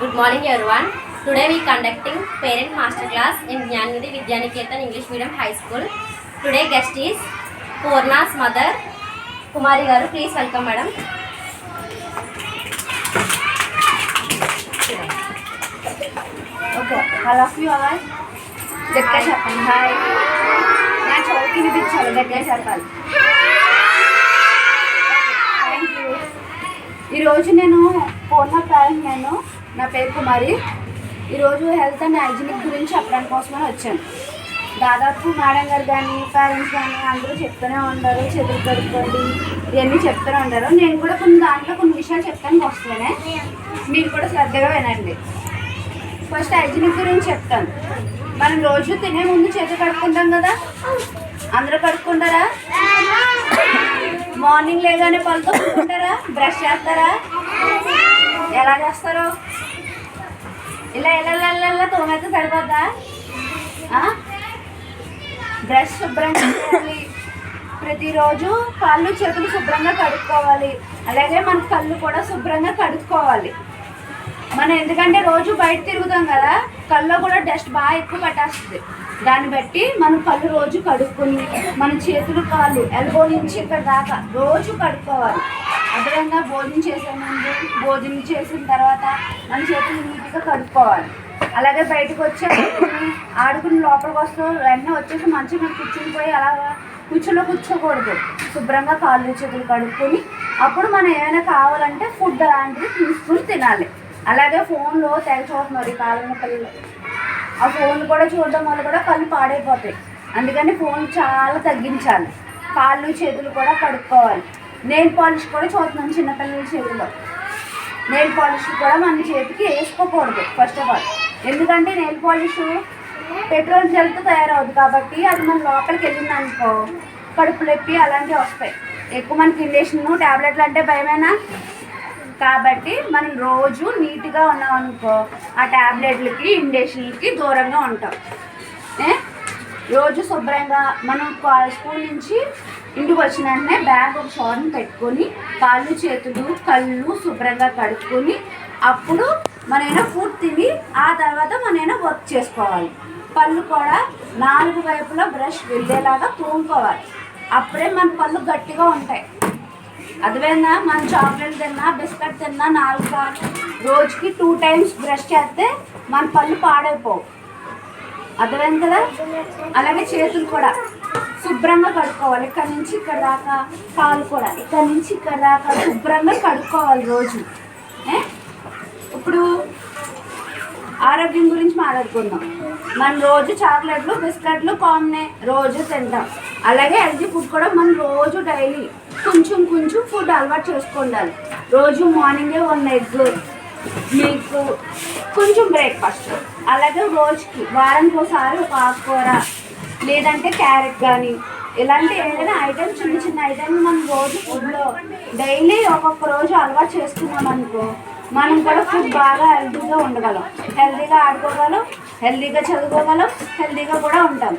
Good morning everyone. Today we conducting parent master class in Jnanvidhi Vidyaniketan English Medium High School. Today guest is Purna's mother Kumari garu. Please welcome madam. Okay, I love you all. గట్టిగా చెప్పండి hi. నా చోటుకి వినిపించాలి గట్టిగా చెప్పాలి. Thank you. ఈరోజు నేను పూర్ణ parent, నా పేరు కుమారి. ఈరోజు హెల్త్ అండ్ హైజీనిక్ గురించి చెప్పడానికి కోసమని వచ్చాను. దాదాపు మేడం గారు కానీ పేరెంట్స్ కానీ అందరూ చెప్తూనే ఉంటారు, చేతులు కడుక్కోండి ఇవన్నీ చెప్తూనే ఉంటారు. నేను కూడా కొన్ని విషయాలు చెప్తానికి వస్తానే, మీరు కూడా శ్రద్ధగా వినండి. ఫస్ట్ హైజీనిక్ గురించి చెప్తాను. మనం రోజు తినే ముందు చేతులు కడుక్కుంటాం కదా, అందరూ కడుక్కుంటారా? మార్నింగ్ లేగానే పళ్ళతో కడుక్కుంటారా? బ్రష్ చేస్తారా? ఎలా చేస్తారు? ఇలా ఇలా ఇలా తోమైతే సరిపోద్దా? బ్రష్ శుభ్రంగా చేయాలి. ప్రతిరోజు కాళ్ళు చేతులు శుభ్రంగా కడుక్కోవాలి. అలాగే మన కళ్ళు కూడా శుభ్రంగా కడుక్కోవాలి. మనం ఎందుకంటే రోజు బయట తిరుగుతాం కదా, కళ్ళలో కూడా డస్ట్ బాగా ఎక్కువ పట్టేస్తుంది. దాన్ని బట్టి మనం కళ్ళు రోజు కడుక్కొని మన చేతులు కాళ్ళు ఎల్బో నుంచి ఇక్కడ దాకా రోజు కడుక్కోవాలి. అదేవిధంగా భోజనం చేసే ముందు, భోజనం చేసిన తర్వాత మన చేతులు నీట్గా కడుక్కోవాలి. అలాగే బయటకు వచ్చి ఆడుకుని లోపలికి వస్తూ వెంటనే వచ్చేసి మంచి మీద కూర్చుని అలాగా కూర్చోకూడదు. శుభ్రంగా కాళ్ళు చేతులు కడుక్కొని అప్పుడు మనం ఏమైనా కావాలంటే ఫుడ్ అలాంటివి తీసుకుని తినాలి. అలాగే ఫోన్లో తెగ చూస్తున్నారు ఈ కాలంలో పిల్లలు. ఆ ఫోన్ కూడా చూడడం వల్ల కూడా కళ్ళు పాడైపోతాయి. అందుకని ఫోన్ చాలా తగ్గించాలి. కాళ్ళు చేతులు కూడా కడుక్కోవాలి. నెయిల్ పాలిష్ కూడా చూస్తున్నాను చిన్నపిల్లల చేతిలో. నెయిల్ పాలిష్ కూడా మన చేతికి వేసుకోకూడదు ఫస్ట్ ఆఫ్ ఆల్. ఎందుకంటే నెయిల్ పాలిష్ పెట్రోల్ జెల్తో తయారవుతుంది కాబట్టి అది మన లోపలికి వెళ్ళింది అనుకో కడుపు నొప్పి అలాంటివి వస్తాయి. ఎక్కువ మనకి ఇంజెక్షన్ ట్యాబ్లెట్లు అంటే భయమేనా? కాబట్టి మనం రోజు నీట్గా ఉన్నాం అనుకో ఆ ట్యాబ్లెట్లకి ఇంజెక్షన్లకి దూరంగా ఉంటాం. రోజు శుభ్రంగా మనం స్కూల్ నుంచి ఇంటికి వచ్చిన వెంటనే బ్యాగ్ ఒక షార్ట్ని పెట్టుకొని కాళ్ళు చేతులు కళ్ళు శుభ్రంగా కడుక్కొని అప్పుడు మనైనా ఫుడ్ తిని ఆ తర్వాత మనైనా వర్క్ చేసుకోవాలి. పళ్ళు కూడా 4 వైపులా బ్రష్ వెళ్ళేలాగా తోముకోవాలి. అప్పుడే మన పళ్ళు గట్టిగా ఉంటాయి. అదేవిధంగా మనం చాక్లెట్ తిన్నా బిస్కెట్ తిన్నా 4 సార్లు రోజుకి 2 టైమ్స్ బ్రష్ చేస్తే మన పళ్ళు పాడైపోవు. అర్థమైంది కదా? అలాగే చేతులు కూడా శుభ్రంగా కడుక్కోవాలి. ఇక్కడ నుంచి ఇక్కడ దాకా, కాళ్ళు కూడా ఇక్కడ నుంచి ఇక్కడ దాకా శుభ్రంగా కడుక్కోవాలి రోజు. ఇప్పుడు ఆరోగ్యం గురించి మాట్లాడుకుందాం. మనం రోజు చాక్లెట్లు బిస్కెట్లు కామనే రోజు తింటాం. అలాగే హెల్తీ ఫుడ్ కూడా మనం రోజు డైలీ కొంచెం ఫుడ్ అలవాటు చేసుకోవాలి. రోజు మార్నింగే 1 ఎగ్, మిల్క్, కొంచెం బ్రేక్ఫాస్ట్. అలాగే రోజుకి వారానికి ఒకసారి ఒక ఆకుకూర లేదంటే క్యారెట్ కానీ ఇలాంటి ఏదైనా ఐటమ్ చిన్న ఐటమ్ మనం రోజు ఫుడ్లో డైలీ ఒక్కొక్క రోజు అలవాటు చేసుకున్నాం అనుకో మనం కూడా ఫుడ్ బాగా హెల్తీగా ఉండగలం, హెల్తీగా ఆడుకోగలం, హెల్తీగా చదువుకోగలం, హెల్తీగా కూడా ఉంటాం.